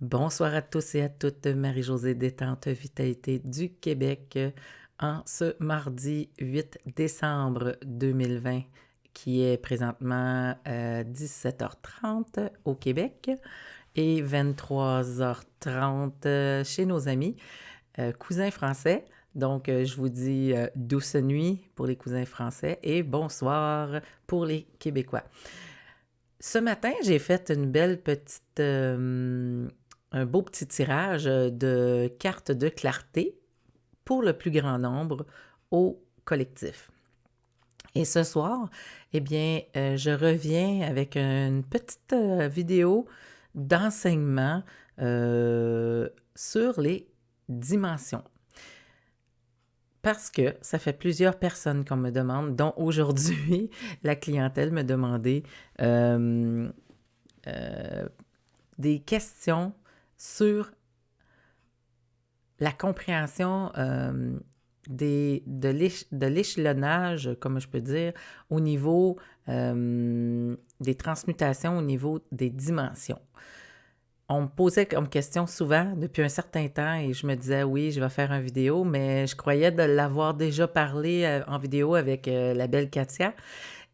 Bonsoir à tous et à toutes, Marie-Josée Détente Vitalité du Québec en ce mardi 8 décembre 2020 qui est présentement 17h30 au Québec et 23h30 chez nos amis cousins français. Donc, je vous dis douce nuit pour les cousins français et bonsoir pour les Québécois. Ce matin, j'ai fait une belle petite, un beau petit tirage de cartes de clarté pour le plus grand nombre au collectif. Et ce soir, eh bien, je reviens avec une petite vidéo d'enseignement sur les dimensions. Parce que ça fait plusieurs personnes qu'on me demande, dont aujourd'hui, la clientèle me demandait des questions sur la compréhension de l'échelonnage, comme je peux dire, au niveau des transmutations, au niveau des dimensions. On me posait comme question souvent depuis un certain temps et je me disais oui, je vais faire une vidéo, mais je croyais de l'avoir déjà parlé en vidéo avec la belle Katia.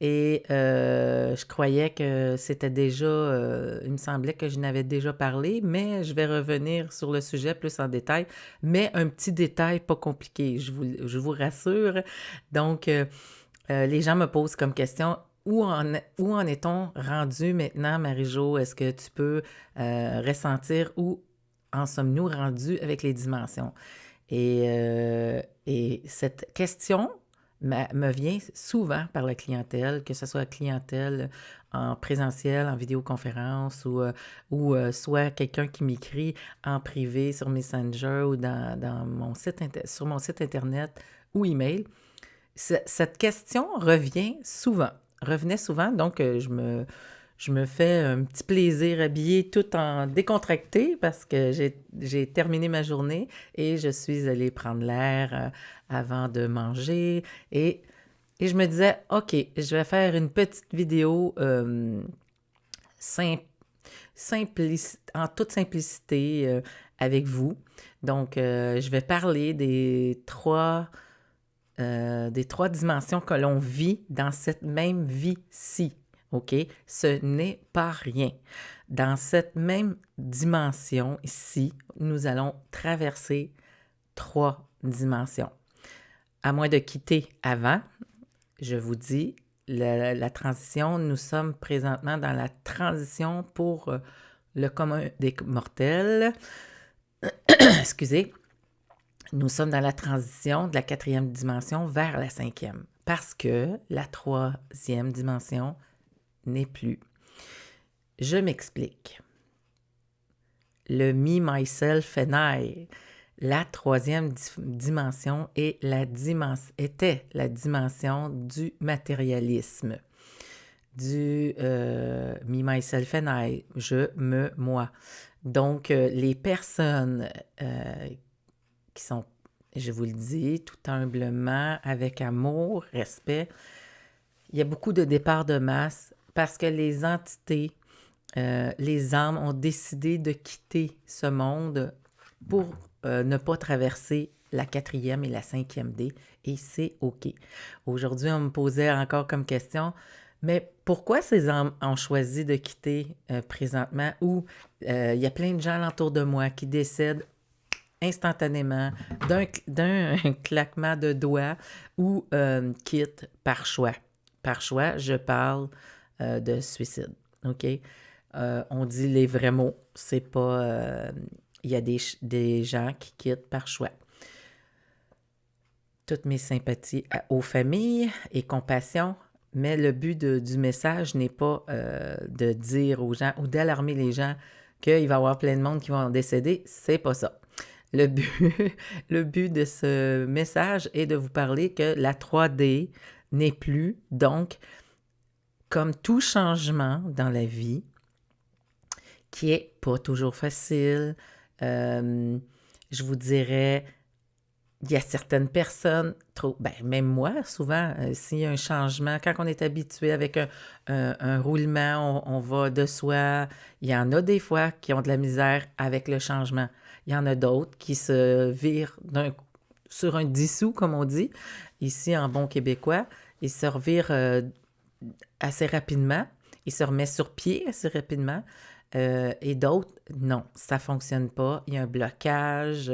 Et je croyais que c'était déjà, il me semblait que je n'avais déjà parlé, mais je vais revenir sur le sujet plus en détail, mais un petit détail pas compliqué, je vous rassure. Donc, les gens me posent comme question, où en est-on rendu maintenant, Marie-Jo? Est-ce que tu peux ressentir où en sommes-nous rendus avec les dimensions? Et cette question me vient souvent par la clientèle, que ce soit la clientèle en présentiel, en vidéoconférence ou soit quelqu'un qui m'écrit en privé sur Messenger ou dans sur mon site Internet ou email. Cette question revenait souvent, donc je me fais un petit plaisir habillé tout en décontracté parce que j'ai terminé ma journée et je suis allée prendre l'air avant de manger et je me disais, OK, je vais faire une petite vidéo simple, en toute simplicité avec vous. Donc, je vais parler des trois dimensions que l'on vit dans cette même vie-ci. OK? Ce n'est pas rien. Dans cette même dimension ici, nous allons traverser trois dimensions. À moins de quitter avant, je vous dis, la transition, nous sommes présentement dans la transition pour le commun des mortels. Excusez. Nous sommes dans la transition de la quatrième dimension vers la cinquième, parce que la troisième dimension n'est plus. Je m'explique. Le me, myself and I, la troisième dimension était la dimension du matérialisme, du me, myself and I, je, me, moi. Donc, les personnes qui sont, je vous le dis, tout humblement, avec amour, respect. Il y a beaucoup de départs de masse parce que les entités, les âmes ont décidé de quitter ce monde pour ne pas traverser la quatrième et la cinquième D, et c'est OK. Aujourd'hui, on me posait encore comme question, mais pourquoi ces âmes ont choisi de quitter présentement où il y a plein de gens alentour de moi qui décèdent instantanément, d'un claquement de doigts ou quitte par choix. Par choix, je parle de suicide. OK? On dit les vrais mots. C'est pas. Il y a des gens qui quittent par choix. Toutes mes sympathies aux familles et compassion, mais le but du message n'est pas de dire aux gens ou d'alarmer les gens qu'il va y avoir plein de monde qui vont en décéder. C'est pas ça. Le but, le but de ce message est de vous parler que la 3D n'est plus, donc, comme tout changement dans la vie, qui est pas toujours facile, je vous dirais Il y a certaines personnes, même moi, souvent, s'il y a un changement, quand on est habitué avec un roulement, on va de soi. Il y en a des fois qui ont de la misère avec le changement. Il y en a d'autres qui se virent sur un dissous, comme on dit, ici en bon québécois. Ils se revirent assez rapidement. Ils se remettent sur pied assez rapidement. Et d'autres, non, ça ne fonctionne pas. Il y a un blocage.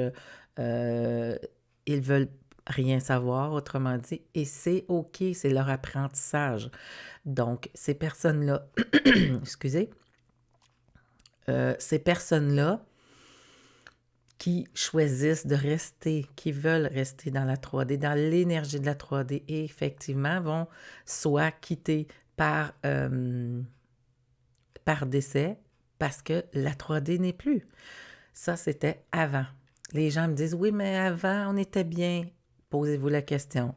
Ils veulent rien savoir, autrement dit, et c'est OK, c'est leur apprentissage. Donc, ces personnes-là, excusez, ces personnes-là qui choisissent de rester, qui veulent rester dans la 3D, dans l'énergie de la 3D, et effectivement vont soit quitter par décès, parce que la 3D n'est plus. Ça, c'était avant. Les gens me disent, oui, mais avant, on était bien. Posez-vous la question.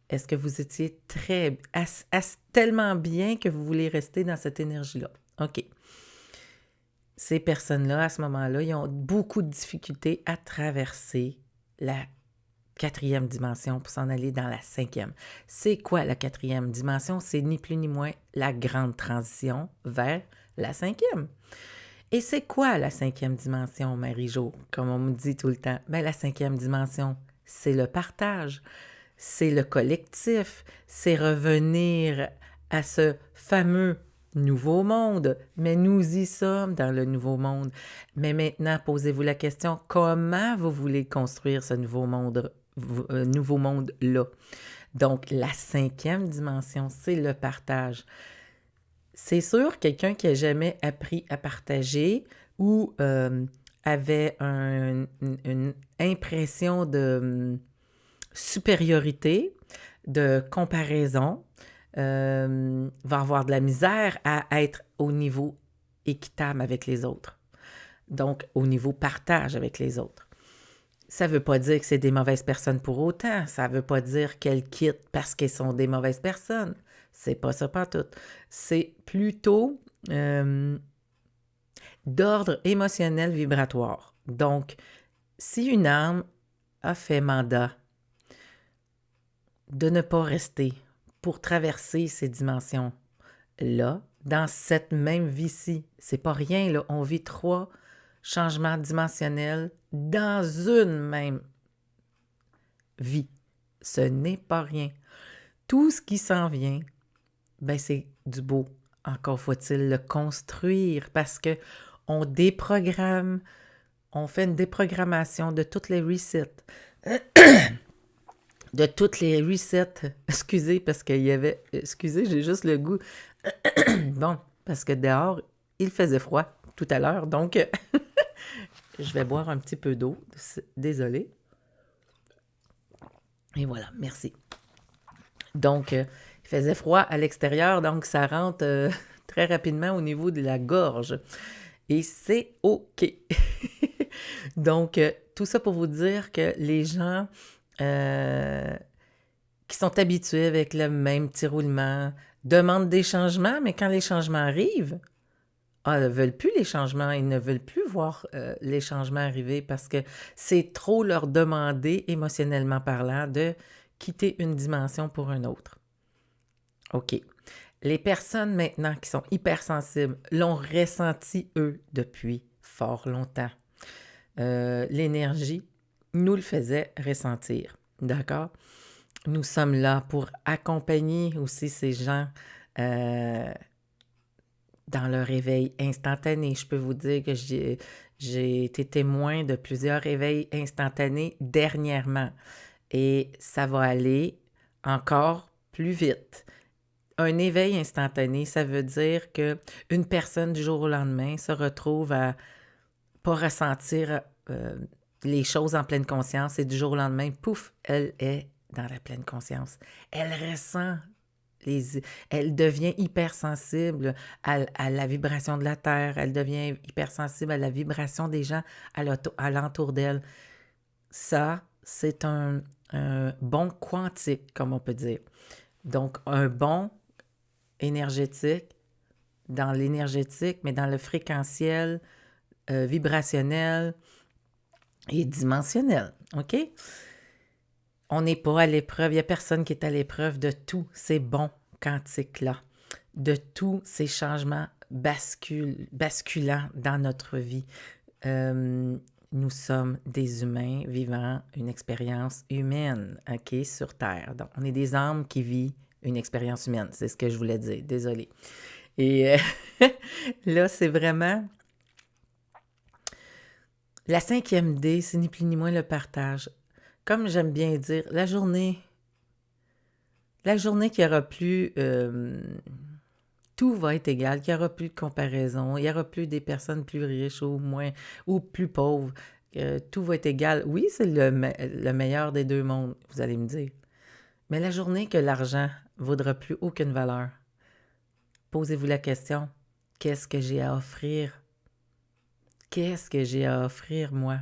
Est-ce que vous étiez tellement bien que vous voulez rester dans cette énergie-là? OK. Ces personnes-là, à ce moment-là, ils ont beaucoup de difficultés à traverser la 4e dimension pour s'en aller dans la 5e. C'est quoi la 4e dimension? C'est ni plus ni moins la grande transition vers la 5e. Et c'est quoi la 5e dimension, Marie-Jo, comme on me dit tout le temps? Bien, la 5e dimension, c'est le partage, c'est le collectif, c'est revenir à ce fameux nouveau monde. Mais nous y sommes dans le nouveau monde. Mais maintenant, posez-vous la question, comment vous voulez construire ce nouveau monde-là? Donc, la 5e dimension, c'est le partage. C'est sûr, quelqu'un qui n'a jamais appris à partager ou avait une impression de supériorité, de comparaison, va avoir de la misère à être au niveau équitable avec les autres. Donc, au niveau partage avec les autres. Ça ne veut pas dire que c'est des mauvaises personnes pour autant. Ça ne veut pas dire qu'elles quittent parce qu'elles sont des mauvaises personnes. C'est pas ça pantoute. C'est plutôt d'ordre émotionnel vibratoire. Donc, si une âme a fait mandat de ne pas rester pour traverser ces dimensions-là, dans cette même vie-ci, c'est pas rien, là, on vit 3 changements dimensionnels dans une même vie. Ce n'est pas rien. Tout ce qui s'en vient, ben c'est du beau. Encore faut-il le construire parce que on déprogramme, on fait une déprogrammation de toutes les resets. De toutes les resets. Excusez, parce qu'il y avait... Excusez, j'ai juste le goût. Bon, parce que dehors, il faisait froid tout à l'heure, donc je vais boire un petit peu d'eau. Désolée. Et voilà, merci. Donc, il faisait froid à l'extérieur, donc ça rentre très rapidement au niveau de la gorge. Et c'est OK. Donc, tout ça pour vous dire que les gens qui sont habitués avec le même petit roulement demandent des changements, mais quand les changements arrivent, ils ne veulent plus les changements, ils ne veulent plus voir les changements arriver parce que c'est trop leur demander, émotionnellement parlant, de quitter une dimension pour une autre. OK. Les personnes maintenant qui sont hypersensibles l'ont ressenti, eux, depuis fort longtemps. L'énergie nous le faisait ressentir. D'accord? Nous sommes là pour accompagner aussi ces gens dans leur éveil instantané. Je peux vous dire que j'ai été témoin de plusieurs réveils instantanés dernièrement et ça va aller encore plus vite. Un éveil instantané, ça veut dire qu'une personne du jour au lendemain se retrouve à pas ressentir les choses en pleine conscience et du jour au lendemain, pouf, elle est dans la pleine conscience. Elle ressent, elle devient hypersensible à la vibration de la Terre, elle devient hypersensible à la vibration des gens à l'entour d'elle. Ça, c'est un bond quantique, comme on peut dire. Donc, un bond énergétique, dans l'énergétique, mais dans le fréquentiel, vibrationnel et dimensionnel. OK? On n'est pas à l'épreuve, il n'y a personne qui est à l'épreuve de tous ces bons quantiques-là, de tous ces changements basculants dans notre vie. Nous sommes des humains vivant une expérience humaine, OK, sur Terre. Donc, on est des âmes qui vivent une expérience humaine, c'est ce que je voulais dire, désolée. Et là, c'est vraiment... La 5e D, c'est ni plus ni moins le partage. Comme j'aime bien dire, la journée qu'il n'y aura plus... tout va être égal, qu'il n'y aura plus de comparaison, il n'y aura plus des personnes plus riches ou moins ou plus pauvres. Tout va être égal. Oui, c'est le meilleur des deux mondes, vous allez me dire. Mais la journée que l'argent ne vaudra plus aucune valeur, posez-vous la question, qu'est-ce que j'ai à offrir? Qu'est-ce que j'ai à offrir, moi,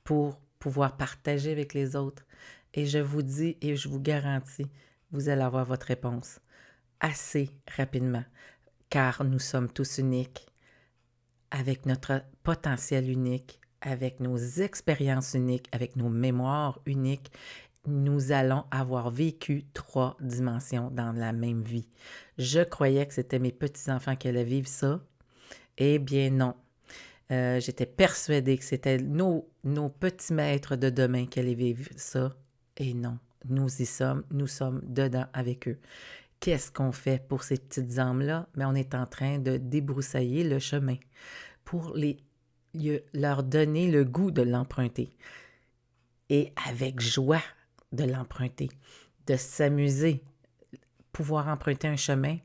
pour pouvoir partager avec les autres? Et je vous dis et je vous garantis, vous allez avoir votre réponse assez rapidement, car nous sommes tous uniques, avec notre potentiel unique, avec nos expériences uniques, avec nos mémoires uniques. Nous allons avoir vécu 3 dimensions dans la même vie. Je croyais que c'était mes petits-enfants qui allaient vivre ça. Eh bien non. J'étais persuadée que c'était nos petits maîtres de demain qui allaient vivre ça. Et non, nous y sommes, nous sommes dedans avec eux. Qu'est-ce qu'on fait pour ces petites âmes-là? Mais on est en train de débroussailler le chemin pour leur donner le goût de l'emprunter. Et avec joie de l'emprunter, de s'amuser, pouvoir emprunter un chemin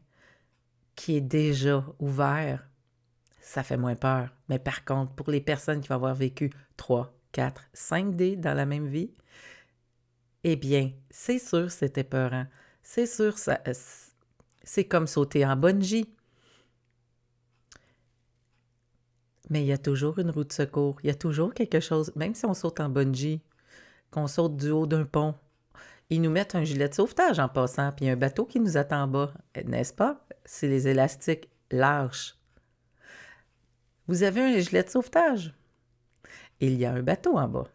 qui est déjà ouvert, ça fait moins peur. Mais par contre, pour les personnes qui vont avoir vécu 3, 4, 5 D dans la même vie, eh bien, c'est sûr c'était épeurant. C'est sûr, c'est comme sauter en bungee. Mais il y a toujours une roue de secours. Il y a toujours quelque chose, même si on saute en bungee, qu'on saute du haut d'un pont. Ils nous mettent un gilet de sauvetage en passant, puis il y a un bateau qui nous attend en bas, n'est-ce pas? C'est les élastiques lâches. Vous avez un gilet de sauvetage. Il y a un bateau en bas.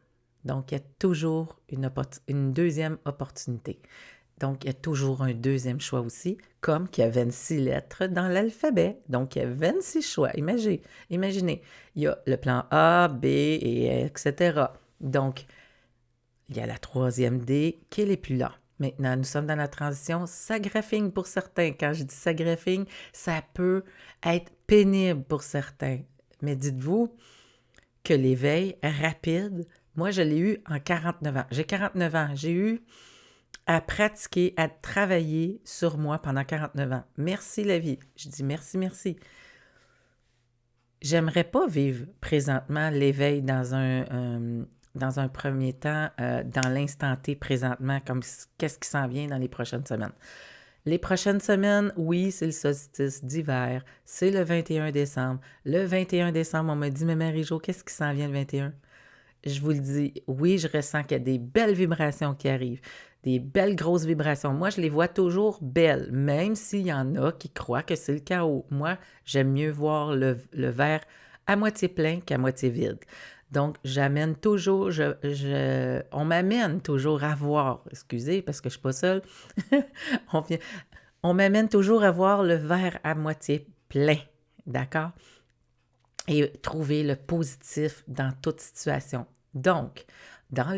Donc, il y a toujours une deuxième opportunité. Donc, il y a toujours un deuxième choix aussi, comme qu'il y a 26 lettres dans l'alphabet. Donc, il y a 26 choix. Imaginez, il y a le plan A, B, et etc. Donc, il y a la 3e D qui n'est plus là. Maintenant, nous sommes dans la transition sagraphing pour certains. Quand je dis sagraphing, ça peut être pénible pour certains. Mais dites-vous que l'éveil rapide, moi, je l'ai eu en 49 ans. J'ai 49 ans. J'ai eu à pratiquer, à travailler sur moi pendant 49 ans. Merci la vie. Je dis merci, merci. J'aimerais pas vivre présentement l'éveil dans un premier temps, dans l'instant T présentement, comme qu'est-ce qui s'en vient dans les prochaines semaines. Les prochaines semaines, oui, c'est le solstice d'hiver, c'est le 21 décembre. Le 21 décembre, on m'a dit, mais Marie-Jo, qu'est-ce qui s'en vient le 21? Je vous le dis, oui, je ressens qu'il y a des belles vibrations qui arrivent, des belles grosses vibrations. Moi, je les vois toujours belles, même s'il y en a qui croient que c'est le chaos. Moi, j'aime mieux voir le verre à moitié plein qu'à moitié vide. Donc, j'amène toujours, on m'amène toujours à voir, excusez, parce que je ne suis pas seule, on m'amène toujours à voir le verre à moitié plein, d'accord? Et trouver le positif dans toute situation. Donc, dans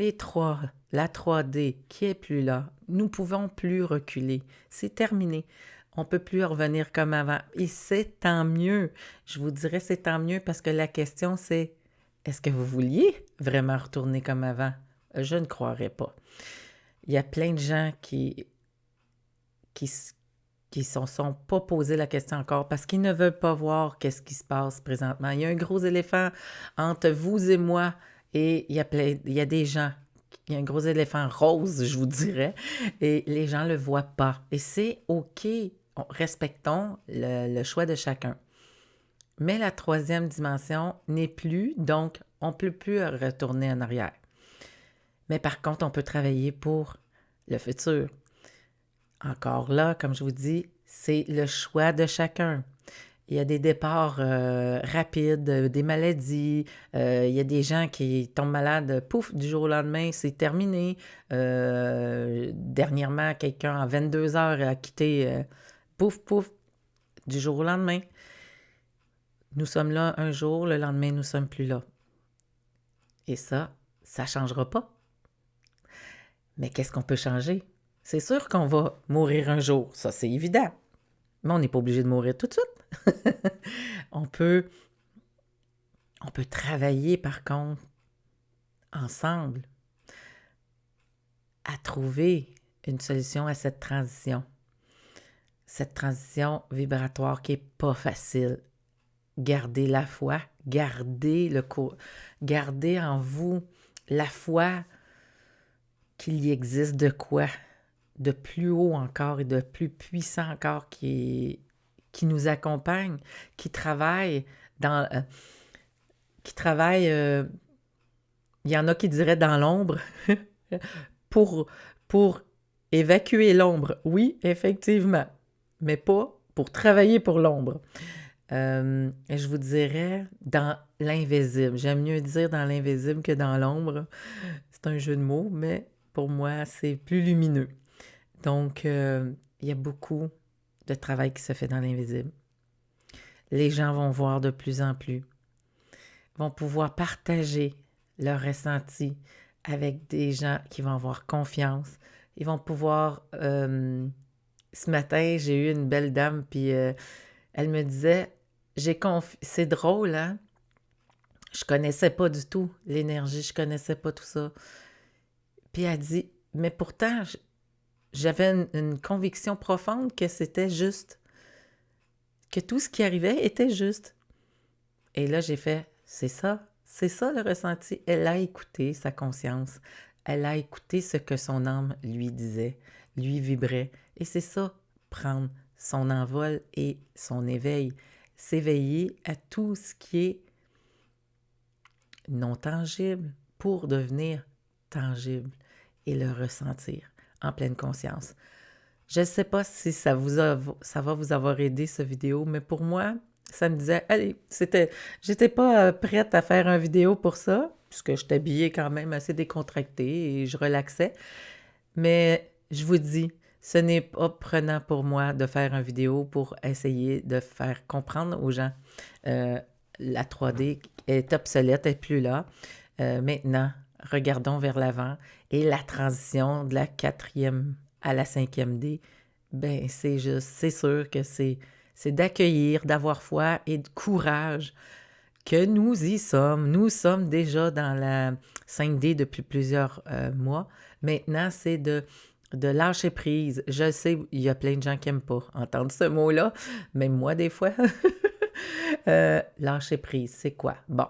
la 3D qui est plus là, nous ne pouvons plus reculer. C'est terminé. On ne peut plus revenir comme avant. Et c'est tant mieux. Je vous dirais c'est tant mieux parce que la question c'est, est-ce que vous vouliez vraiment retourner comme avant? Je ne croirais pas. Il y a plein de gens qui ne sont pas posé la question encore parce qu'ils ne veulent pas voir qu'est-ce qui se passe présentement. Il y a un gros éléphant entre vous et moi et il y a des gens, il y a un gros éléphant rose, je vous dirais, et les gens ne le voient pas. Et c'est OK, respectons le choix de chacun. Mais la 3e dimension n'est plus, donc on ne peut plus retourner en arrière. Mais par contre, on peut travailler pour le futur. Encore là, comme je vous dis, c'est le choix de chacun. Il y a des départs rapides, des maladies. Il y a des gens qui tombent malades, pouf, du jour au lendemain, c'est terminé. Dernièrement, quelqu'un en 22 heures a quitté, pouf, pouf, du jour au lendemain. Nous sommes là un jour, le lendemain, nous ne sommes plus là. Et ça ne changera pas. Mais qu'est-ce qu'on peut changer? C'est sûr qu'on va mourir un jour, ça c'est évident. Mais on n'est pas obligé de mourir tout de suite. on peut travailler par contre ensemble à trouver une solution à cette transition. Cette transition vibratoire qui n'est pas facile. Gardez la foi, gardez en vous la foi qu'il y existe de quoi de plus haut encore et de plus puissant encore qui nous accompagne, qui travaille il y en a qui diraient dans l'ombre, pour évacuer l'ombre. Oui, effectivement, mais pas pour travailler pour l'ombre. Je vous dirais dans l'invisible. J'aime mieux dire dans l'invisible que dans l'ombre. C'est un jeu de mots, mais pour moi, c'est plus lumineux. Donc, il y a beaucoup de travail qui se fait dans l'invisible. Les gens vont voir de plus en plus, vont pouvoir partager leurs ressentis avec des gens qui vont avoir confiance. Ils vont pouvoir... ce matin, j'ai eu une belle dame, puis elle me disait, c'est drôle, hein? Je connaissais pas du tout l'énergie, je connaissais pas tout ça. Puis elle dit, mais pourtant, j'avais une conviction profonde que c'était juste, que tout ce qui arrivait était juste. Et là, j'ai fait, c'est ça le ressenti. Elle a écouté sa conscience, elle a écouté ce que son âme lui disait, lui vibrait. Et c'est ça, prendre son envol et son éveil, s'éveiller à tout ce qui est non tangible pour devenir tangible et le ressentir en pleine conscience. Je ne sais pas si ça va vous avoir aidé, cette vidéo, mais pour moi, ça me disait, allez, j'étais pas prête à faire une vidéo pour ça, puisque je t'habillais quand même assez décontractée et je relaxais. Mais je vous dis, ce n'est pas prenant pour moi de faire une vidéo pour essayer de faire comprendre aux gens. La 3D est obsolète, elle n'est plus là. Maintenant, regardons vers l'avant et la transition de la 4e à la 5e D, ben c'est sûr que c'est d'accueillir, d'avoir foi et de courage que nous y sommes. Nous sommes déjà dans la 5D depuis plusieurs mois. Maintenant, c'est de lâcher prise. Je sais, il y a plein de gens qui n'aiment pas entendre ce mot-là, même moi des fois. Lâcher prise, c'est quoi? Bon,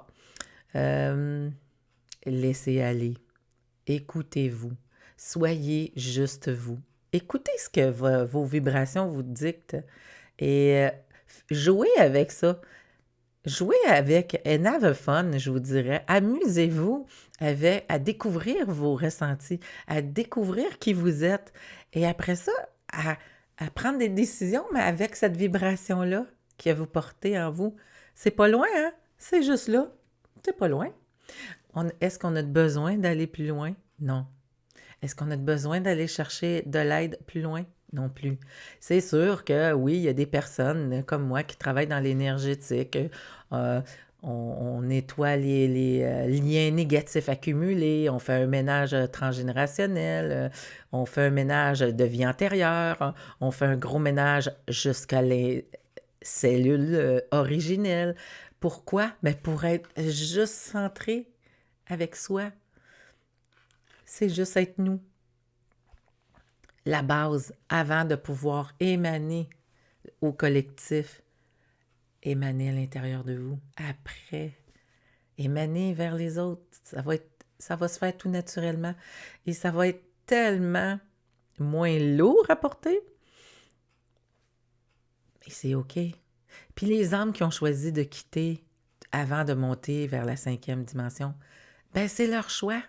laissez aller. Écoutez-vous. Soyez juste vous. Écoutez ce que vos vibrations vous dictent et jouez avec ça. Jouez avec and have fun, je vous dirais. Amusez-vous à découvrir vos ressentis, à découvrir qui vous êtes et après ça, à prendre des décisions, mais avec cette vibration-là que vous portez en vous. C'est pas loin, hein? C'est juste là. C'est pas loin. Est-ce qu'on a besoin d'aller plus loin? Non. Est-ce qu'on a besoin d'aller chercher de l'aide plus loin? Non plus. C'est sûr que oui, il y a des personnes comme moi qui travaillent dans l'énergétique. On nettoie les liens négatifs accumulés, on fait un ménage transgénérationnel, on fait un ménage de vie antérieure, on fait un gros ménage jusqu'à les cellules originelles. Pourquoi? Mais pour être juste centré avec soi. C'est juste être nous. La base, avant de pouvoir émaner au collectif, émaner à l'intérieur de vous. Après, émaner vers les autres. Ça va se faire tout naturellement. Et ça va être tellement moins lourd à porter. Et c'est OK. Puis les âmes qui ont choisi de quitter avant de monter vers la 5e dimension, ben c'est leur choix.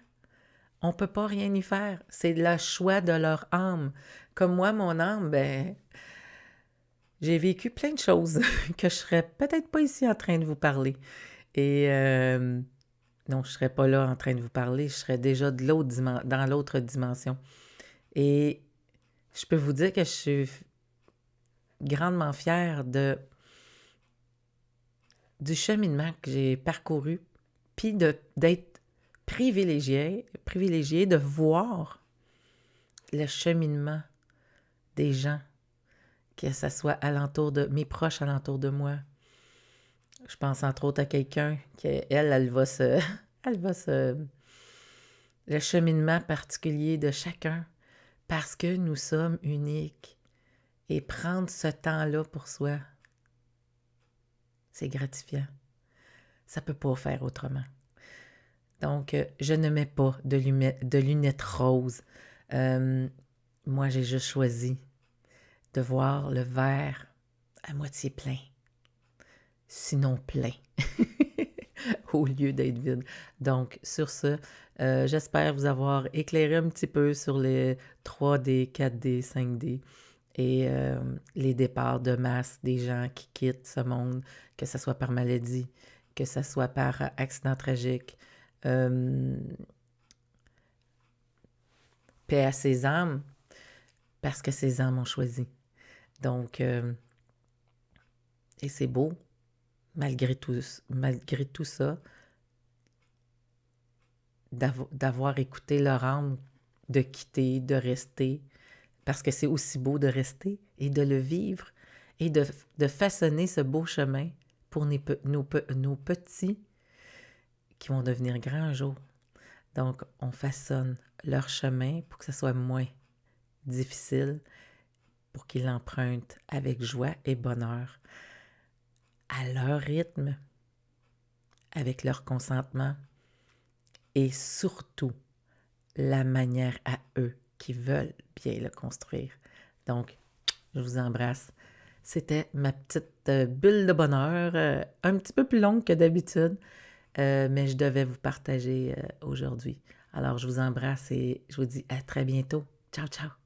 On ne peut pas rien y faire. C'est le choix de leur âme. Comme moi, mon âme, ben J'ai vécu plein de choses que je serais peut-être pas ici en train de vous parler. Et non, je serais pas là en train de vous parler, je serais déjà dans l'autre dimension. Et je peux vous dire que je suis grandement fière du cheminement que j'ai parcouru, puis d'être privilégiée de voir le cheminement des gens, que ce soit alentour de mes proches alentour de moi. Je pense entre autres à quelqu'un qui, elle va se, elle va se, le cheminement particulier de chacun, parce que nous sommes uniques. Et prendre ce temps-là pour soi, c'est gratifiant. Ça ne peut pas faire autrement. Donc, je ne mets pas de lunettes roses. Moi, j'ai juste choisi de voir le verre à moitié plein, sinon plein, au lieu d'être vide. Donc, sur ce, j'espère vous avoir éclairé un petit peu sur les 3D, 4D, 5D et les départs de masse des gens qui quittent ce monde, que ce soit par maladie, que ce soit par accident tragique. Paix à ses âmes, parce que ses âmes ont choisi. Donc, et c'est beau, malgré tout ça, d'avoir écouté leur âme, de quitter, de rester, parce que c'est aussi beau de rester et de le vivre et de façonner ce beau chemin pour nos petits qui vont devenir grands un jour. Donc, on façonne leur chemin pour que ce soit moins difficile, pour qu'ils l'empruntent avec joie et bonheur, à leur rythme, avec leur consentement et surtout la manière à eux qui veulent bien le construire. Donc, je vous embrasse. C'était ma petite bulle de bonheur, un petit peu plus longue que d'habitude, mais je devais vous partager aujourd'hui. Alors, je vous embrasse et je vous dis à très bientôt. Ciao, ciao!